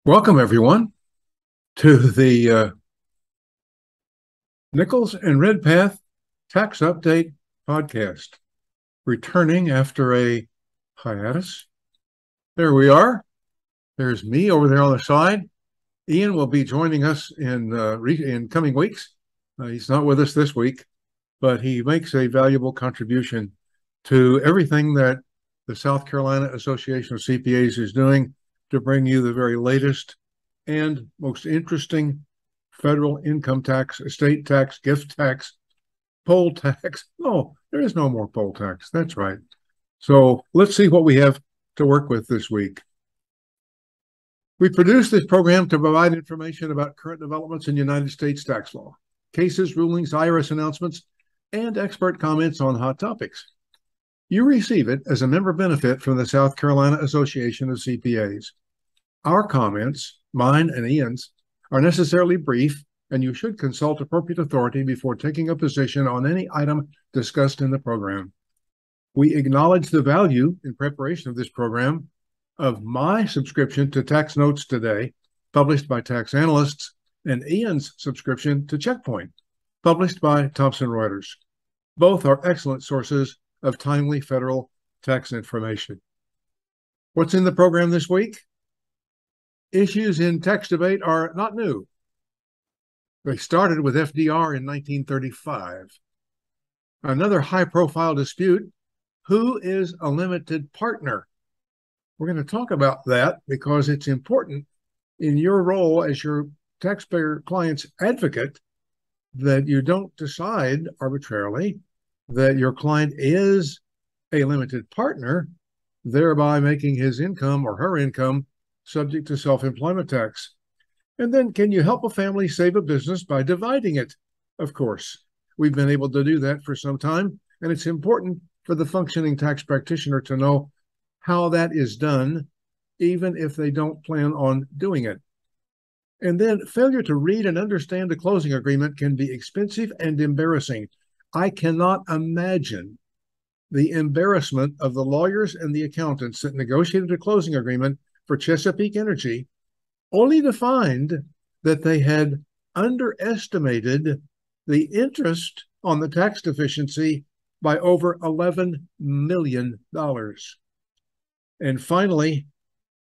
Welcome, everyone, to the Nichols and Redpath Tax Update podcast, returning after a hiatus. There we are. There's me over there on the side. Ian will be joining us in coming weeks. He's not with us this week, but he makes a valuable contribution to everything that the South Carolina Association of CPAs is doing to bring you the very latest and most interesting federal income tax, estate tax, gift tax, poll tax. No, there is no more poll tax. That's right. So let's see what we have to work with this week. We produced this program to provide information about current developments in United States tax law, cases, rulings, IRS announcements, and expert comments on hot topics. You receive it as a member benefit from the South Carolina Association of CPAs. Our comments, mine and Ian's, are necessarily brief, and you should consult appropriate authority before taking a position on any item discussed in the program. We acknowledge the value in preparation of this program of my subscription to Tax Notes Today, published by tax analysts, and Ian's subscription to Checkpoint, published by Thomson Reuters. Both are excellent sources of timely federal tax information. What's in the program this week? Issues in tax debate are not new. They started with FDR in 1935. Another high-profile dispute: who is a limited partner? We're going to talk about that because it's important in your role as your taxpayer client's advocate that you don't decide arbitrarily that your client is a limited partner, thereby making his income or her income subject to self-employment tax. And then, can you help a family save a business by dividing it? Of course, we've been able to do that for some time, and it's important for the functioning tax practitioner to know how that is done, even if they don't plan on doing it. And then, failure to read and understand a closing agreement can be expensive and embarrassing. I cannot imagine the embarrassment of the lawyers and the accountants that negotiated a closing agreement for Chesapeake Energy, only to find that they had underestimated the interest on the tax deficiency by over $11 million. And finally,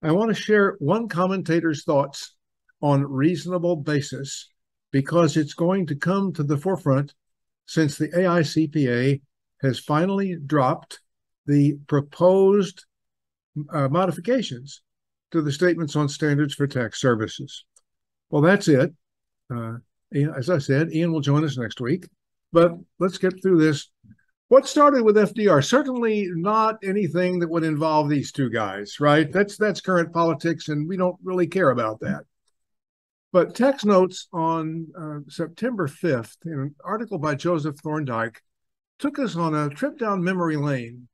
I want to share one commentator's thoughts on reasonable basis, because it's going to come to the forefront since the AICPA has finally dropped the proposed modifications to the statements on standards for tax services. Well, that's it. As I said, Ian will join us next week, but let's get through this. What started with FDR? Certainly not anything that would involve these two guys, right? That's current politics, and we don't really care about that. But Tax Notes on September 5th, in an article by Joseph Thorndike, took us on a trip down memory lane.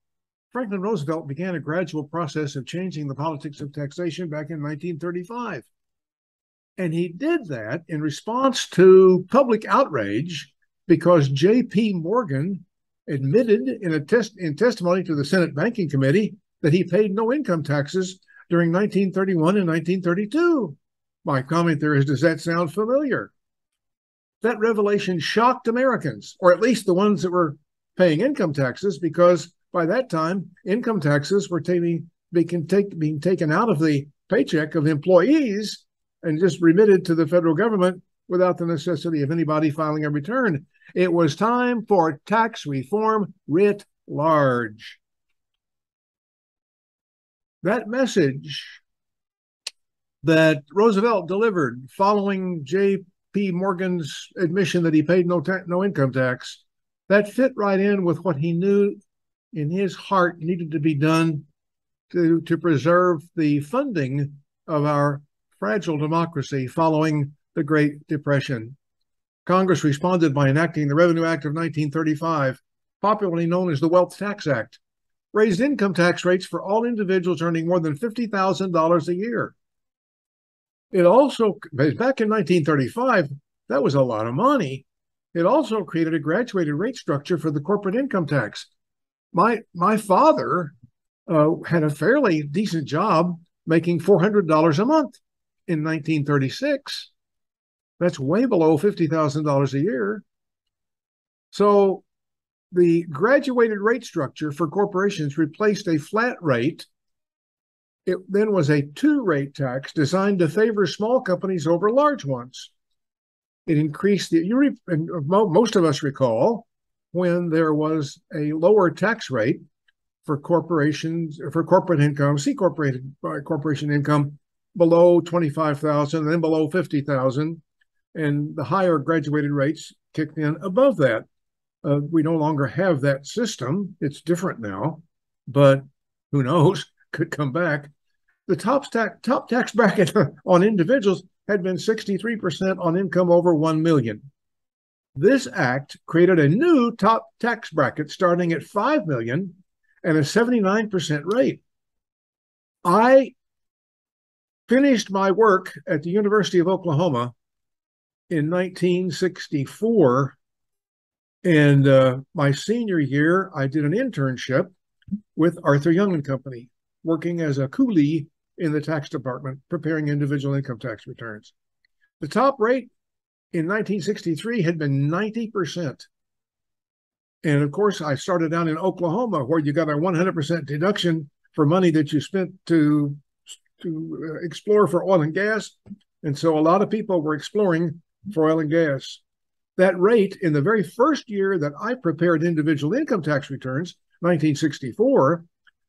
Franklin Roosevelt began a gradual process of changing the politics of taxation back in 1935. And he did that in response to public outrage because J.P. Morgan admitted in testimony to the Senate Banking Committee that he paid no income taxes during 1931 and 1932. My comment there is, does that sound familiar? That revelation shocked Americans, or at least the ones that were paying income taxes, because by that time, income taxes were being taken out of the paycheck of employees and just remitted to the federal government without the necessity of anybody filing a return. It was time for tax reform writ large. That message that Roosevelt delivered following J.P. Morgan's admission that he paid no income tax, that fit right in with what he knew in his heart needed to be done to preserve the funding of our fragile democracy following the Great Depression. Congress responded by enacting the Revenue Act of 1935, popularly known as the Wealth Tax Act, raised income tax rates for all individuals earning more than $50,000 a year. It also, back in 1935, that was a lot of money. It also created a graduated rate structure for the corporate income tax. My father had a fairly decent job making $400 a month. in 1936. That's way below $50,000 a year. So the graduated rate structure for corporations replaced a flat rate. It then was a two-rate tax designed to favor small companies over large ones. It increased most of us recall when there was a lower tax rate for corporations, for corporate income, corporation income below 25,000, then below 50,000, and the higher graduated rates kicked in above that. We no longer have that system. It's different now, but who knows? Could come back. The top tax bracket on individuals had been 63% on income over 1 million. This act created a new top tax bracket starting at 5 million and a 79% rate. I finished my work at the University of Oklahoma in 1964, and my senior year, I did an internship with Arthur Young and Company, working as a coolie in the tax department, preparing individual income tax returns. The top rate in 1963 had been 90%. And of course, I started down in Oklahoma, where you got a 100% deduction for money that you spent to explore for oil and gas. And so a lot of people were exploring for oil and gas. That rate in the very first year that I prepared individual income tax returns, 1964,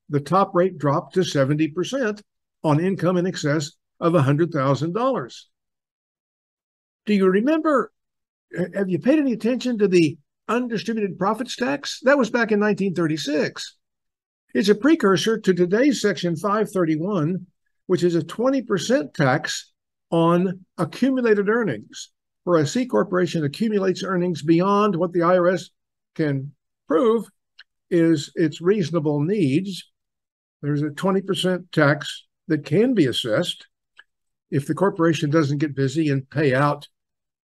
the top rate dropped to 70% on income in excess of $100,000. Do you remember, have you paid any attention to the undistributed profits tax? That was back in 1936. It's a precursor to today's Section 531, which is a 20% tax on accumulated earnings, where a C corporation accumulates earnings beyond what the IRS can prove is its reasonable needs. There's a 20% tax that can be assessed if the corporation doesn't get busy and pay out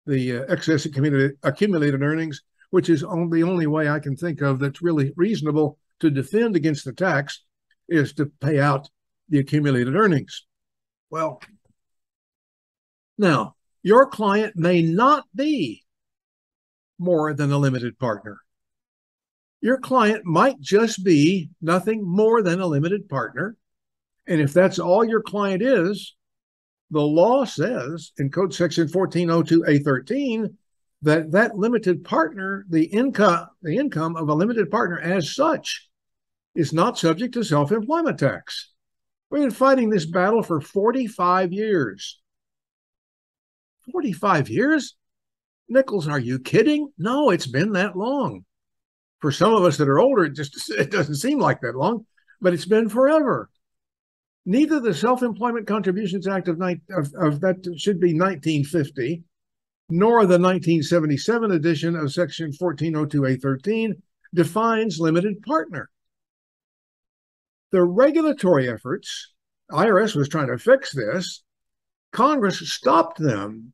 the excess accumulated earnings, which is the only way I can think of that's really reasonable to defend against the tax, is to pay out the accumulated earnings. Well, now, your client may not be more than a limited partner. Your client might just be nothing more than a limited partner. And if that's all your client is, the law says in Code Section 1402A13 that limited partner, the income of a limited partner as such, is not subject to self-employment tax. We've been fighting this battle for 45 years. 45 years? Nichols, are you kidding? No, it's been that long. For some of us that are older, it doesn't seem like that long, but it's been forever. Neither the Self-Employment Contributions Act of that should be 1950, nor the 1977 edition of Section 1402A13 defines limited partner. The regulatory efforts, IRS was trying to fix this, Congress stopped them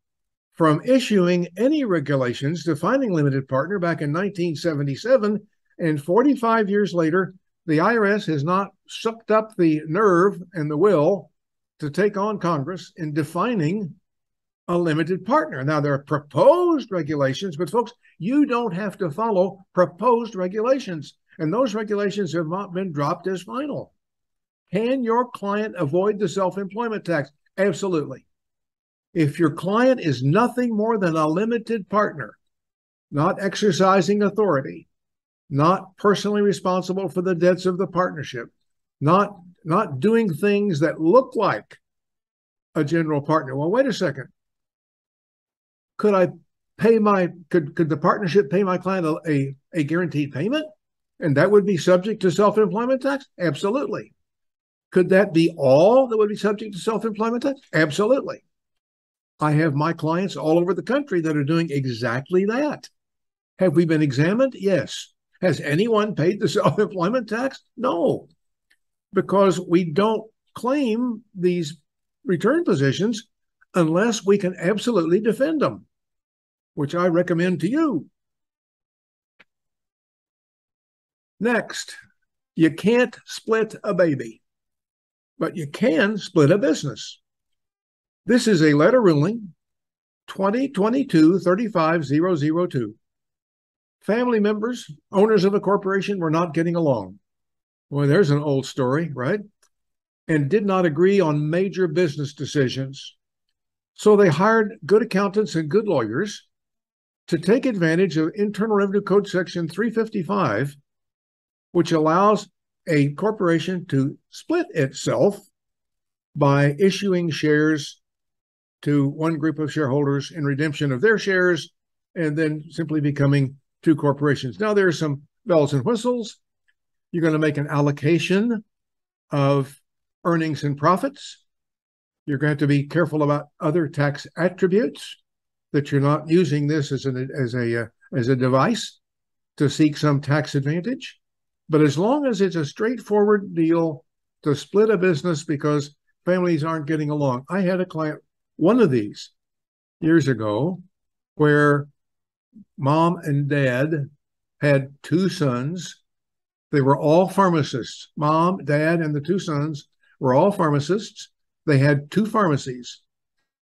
from issuing any regulations defining limited partner back in 1977, and 45 years later, the IRS has not sucked up the nerve and the will to take on Congress in defining a limited partner. Now, there are proposed regulations, but folks, you don't have to follow proposed regulations, and those regulations have not been dropped as final. Can your client avoid the self-employment tax? Absolutely. If your client is nothing more than a limited partner, not exercising authority, not personally responsible for the debts of the partnership, not doing things that look like a general partner. Well, wait a second. Could the partnership pay my client a guaranteed payment? And that would be subject to self-employment tax? Absolutely. Could that be all that would be subject to self-employment tax? Absolutely. I have my clients all over the country that are doing exactly that. Have we been examined? Yes. Has anyone paid the self-employment tax? No, because we don't claim these return positions unless we can absolutely defend them, which I recommend to you. Next, you can't split a baby, but you can split a business. This is a letter ruling 2022-35002. Family members, owners of a corporation, were not getting along. Well, there's an old story, right? And did not agree on major business decisions. So they hired good accountants and good lawyers to take advantage of Internal Revenue Code Section 355, which allows a corporation to split itself by issuing shares to one group of shareholders in redemption of their shares, and then simply becoming two corporations. Now, there are some bells and whistles. You're going to make an allocation of earnings and profits. You're going to have to be careful about other tax attributes, that you're not using this as a device to seek some tax advantage. But as long as it's a straightforward deal to split a business because families aren't getting along. I had a client, one of these years ago, where mom and dad had two sons. They were all pharmacists. Mom, dad, and the two sons were all pharmacists. They had two pharmacies.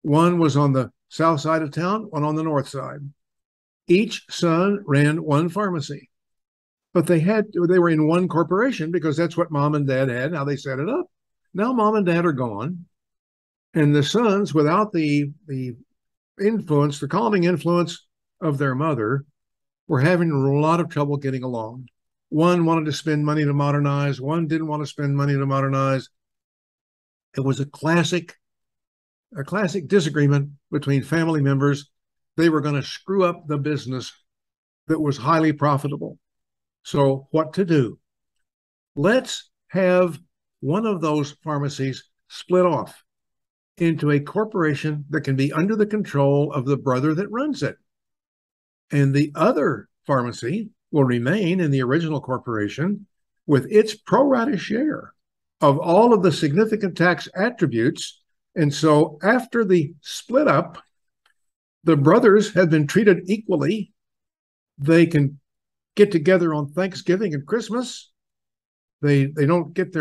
One was on the south side of town, one on the north side. Each son ran one pharmacy, but they were in one corporation because that's what mom and dad had, how they set it up. Now mom and dad are gone, and the sons, without the influence, the calming influence of their mother, were having a lot of trouble getting along. One wanted to spend money to modernize, one didn't want to spend money to modernize. It was a classic disagreement between family members. They were going to screw up the business that was highly profitable. So what to do? Let's have one of those pharmacies split off into a corporation that can be under the control of the brother that runs it. And the other pharmacy will remain in the original corporation with its pro rata share of all of the significant tax attributes. And so after the split up, the brothers have been treated equally. They can get together on Thanksgiving and Christmas. They don't get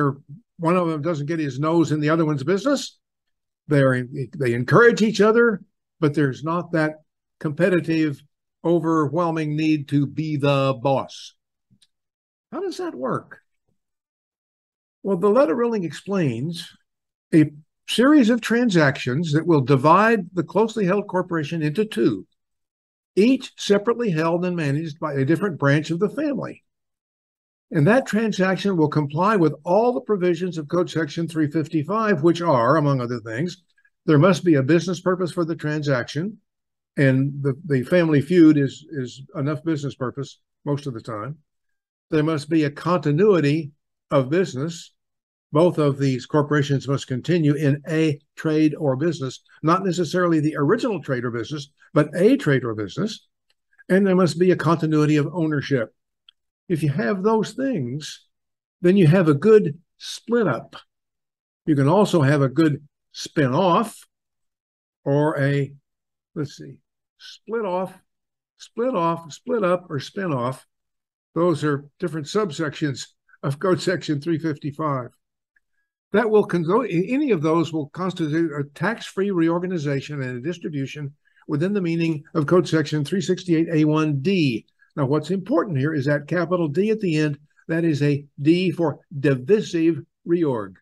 one of them doesn't get his nose in the other one's business. They encourage each other, but there's not that competitive, overwhelming need to be the boss. How does that work? Well, the letter ruling explains a series of transactions that will divide the closely held corporation into two, each separately held and managed by a different branch of the family. And that transaction will comply with all the provisions of Code Section 355, which are, among other things, there must be a business purpose for the transaction, and the family feud is enough business purpose most of the time. There must be a continuity of business. Both of these corporations must continue in a trade or business, not necessarily the original trade or business, but a trade or business. And there must be a continuity of ownership. If you have those things, then you have a good split up. You can also have a good spin off, or split off, split up, or spin off. Those are different subsections of Code Section 355. Any of those will constitute a tax-free reorganization and a distribution within the meaning of Code Section 368A1D. Now, what's important here is that capital D at the end. That is a D for divisive reorg.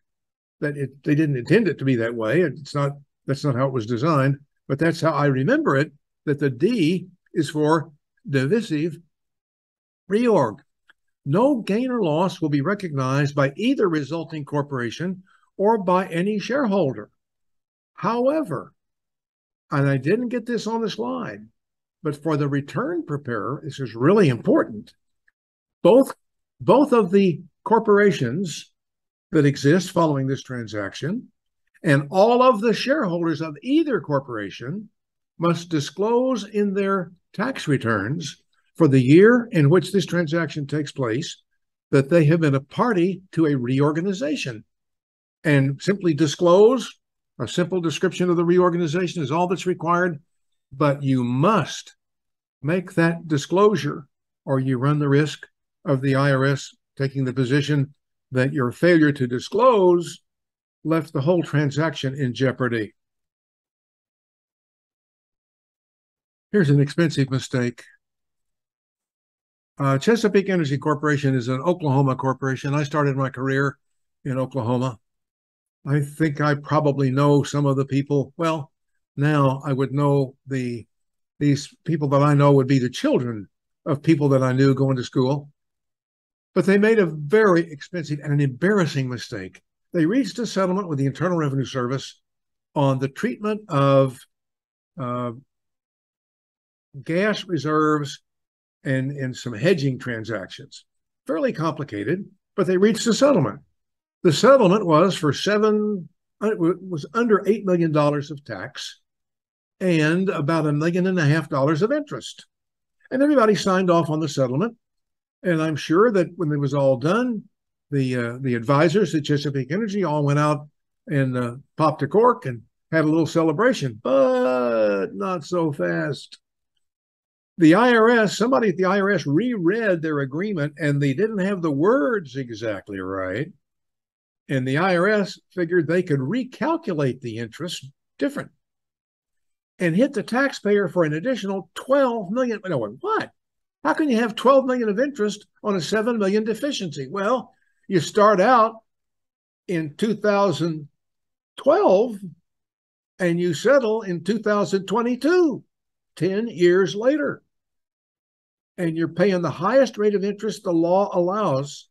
They didn't intend it to be that way. That's not how it was designed, but that's how I remember it, that the D is for divisive reorg. No gain or loss will be recognized by either resulting corporation or by any shareholder. However, and I didn't get this on the slide, but for the return preparer, this is really important. Both of the corporations that exist following this transaction and all of the shareholders of either corporation must disclose in their tax returns for the year in which this transaction takes place that they have been a party to a reorganization. And simply disclose, a simple description of the reorganization is all that's required, but you must make that disclosure or you run the risk of the IRS taking the position that your failure to disclose left the whole transaction in jeopardy. Here's an expensive mistake. Chesapeake Energy Corporation is an Oklahoma corporation. I started my career in Oklahoma. I think I probably know some of the people. Well, now I would know these people that I know would be the children of people that I knew going to school. But they made a very expensive and an embarrassing mistake. They reached a settlement with the Internal Revenue Service on the treatment of gas reserves and some hedging transactions. Fairly complicated, but they reached a settlement. The settlement was for it was under $8 million of tax and about $1.5 million of interest. And everybody signed off on the settlement. And I'm sure that when it was all done, the advisors at Chesapeake Energy all went out and popped a cork and had a little celebration, but not so fast. The IRS, somebody at the IRS reread their agreement and they didn't have the words exactly right. And the IRS figured they could recalculate the interest different and hit the taxpayer for an additional $12 million. No, what? How can you have $12 million of interest on a $7 million deficiency? Well, you start out in 2012 and you settle in 2022, 10 years later. And you're paying the highest rate of interest the law allows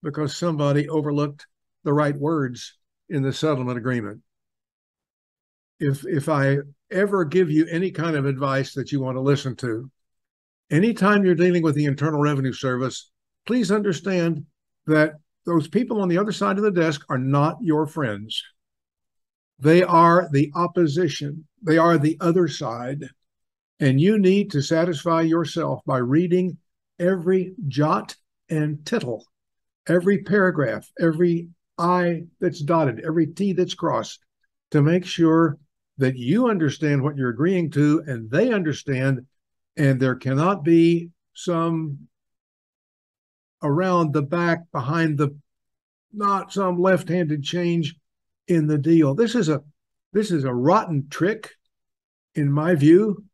because somebody overlooked the right words in the settlement agreement. If I ever give you any kind of advice that you want to listen to, anytime you're dealing with the Internal Revenue Service, please understand that those people on the other side of the desk are not your friends. They are the opposition. They are the other side. And you need to satisfy yourself by reading every jot and tittle, every paragraph, every I that's dotted, every T that's crossed, to make sure that you understand what you're agreeing to and they understand, and there cannot be some around the back, behind the, not some left-handed change in the deal. This is a rotten trick, in my view,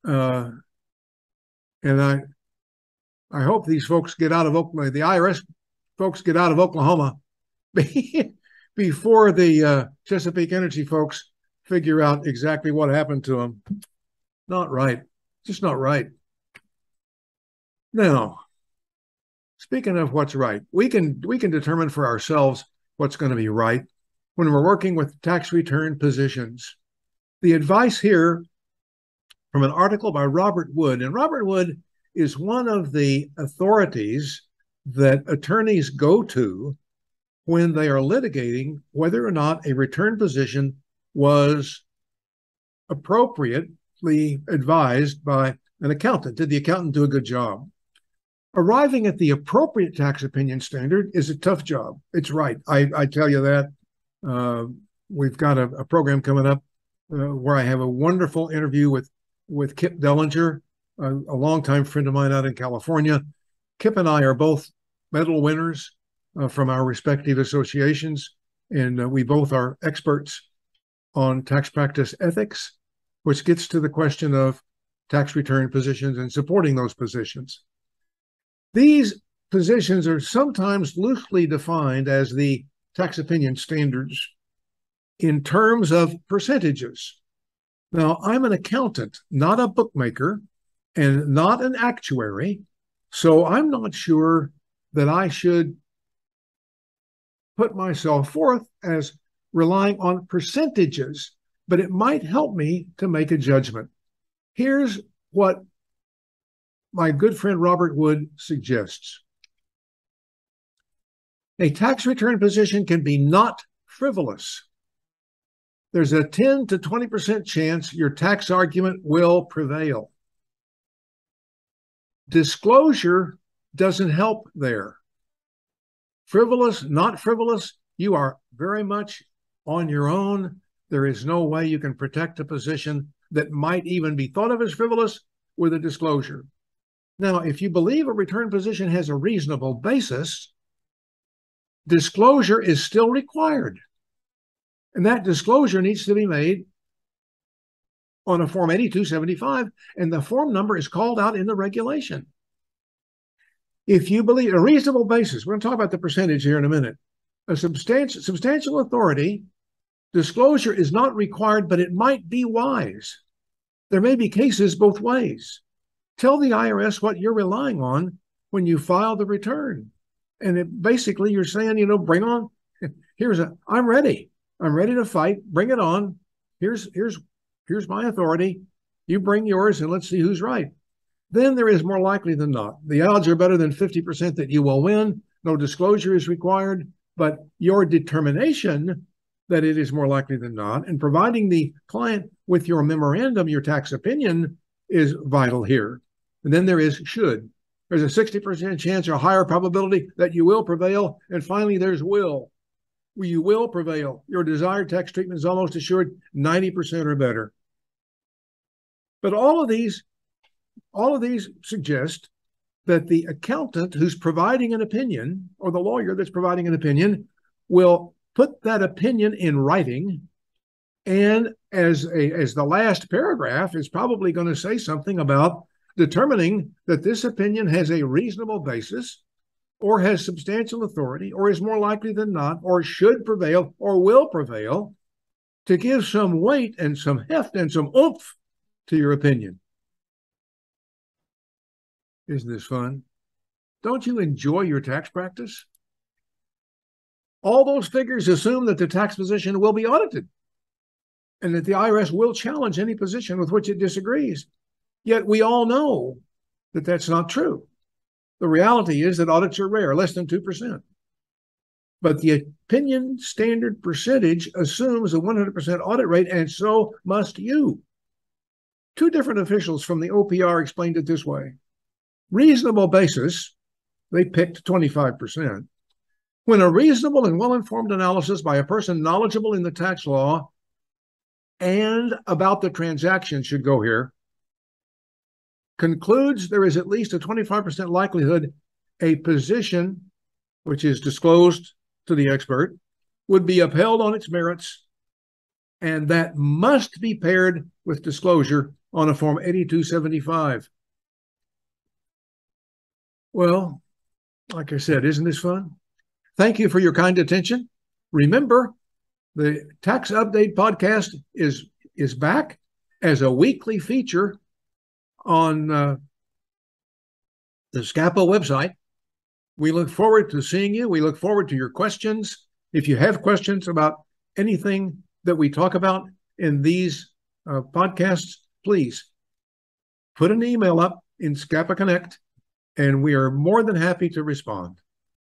and I hope these folks get out of Oklahoma. The IRS folks get out of Oklahoma before the Chesapeake Energy folks figure out exactly what happened to them. Not right. Just not right. Now, speaking of what's right, we can determine for ourselves what's going to be right when we're working with tax return positions. The advice here from an article by Robert Wood, and Robert Wood is one of the authorities that attorneys go to when they are litigating whether or not a return position was appropriately advised by an accountant. Did the accountant do a good job? Arriving at the appropriate tax opinion standard is a tough job. It's right. I tell you that. We've got a program coming up where I have a wonderful interview with Kip Dellinger, a longtime friend of mine out in California. Kip and I are both medal winners from our respective associations, and we both are experts on tax practice ethics, which gets to the question of tax return positions and supporting those positions. These positions are sometimes loosely defined as the tax opinion standards in terms of percentages. Now, I'm an accountant, not a bookmaker, and not an actuary, so I'm not sure that I should put myself forth as relying on percentages, but it might help me to make a judgment. Here's what my good friend Robert Wood suggests. A tax return position can be not frivolous. There's a 10 to 20% chance your tax argument will prevail. Disclosure doesn't help there. Frivolous, not frivolous, you are very much on your own. There is no way you can protect a position that might even be thought of as frivolous with a disclosure. Now, if you believe a return position has a reasonable basis, disclosure is still required. And that disclosure needs to be made on a Form 8275, and the form number is called out in the regulation. If you believe a reasonable basis, we're going to talk about the percentage here in a minute, a substantial authority, disclosure is not required, but it might be wise. There may be cases both ways. Tell the IRS what you're relying on when you file the return. And basically you're saying, bring on, I'm ready. I'm ready to fight. Bring it on. Here's my authority. You bring yours and let's see who's right. Then there is more likely than not. The odds are better than 50% that you will win. No disclosure is required, but your determination that it is more likely than not, and providing the client with your memorandum, your tax opinion, is vital here. And then there is should. There's a 60% chance or a higher probability that you will prevail. And finally, there's will. You will prevail. Your desired tax treatment is almost assured, 90% or better. But all of these suggest that the accountant who's providing an opinion, or the lawyer that's providing an opinion, will put that opinion in writing, and as the last paragraph is probably going to say something about determining that this opinion has a reasonable basis, or has substantial authority, or is more likely than not, or should prevail, or will prevail, to give some weight and some heft and some oomph to your opinion. Isn't this fun? Don't you enjoy your tax practice? All those figures assume that the tax position will be audited and that the IRS will challenge any position with which it disagrees. Yet we all know that that's not true. The reality is that audits are rare, less than 2%. But the opinion standard percentage assumes a 100% audit rate, and so must you. Two different officials from the OPR explained it this way. Reasonable basis, they picked 25%. When a reasonable and well-informed analysis by a person knowledgeable in the tax law and about the transaction should go here, concludes there is at least a 25% likelihood a position which is disclosed to the expert would be upheld on its merits, and that must be paired with disclosure on a Form 8275. Well, like I said, isn't this fun? Thank you for your kind attention. Remember, the Tax Update podcast is back as a weekly feature on the SCAPA website. We look forward to seeing you. We look forward to your questions. If you have questions about anything that we talk about in these podcasts, please put an email up in SCAPA Connect, and we are more than happy to respond.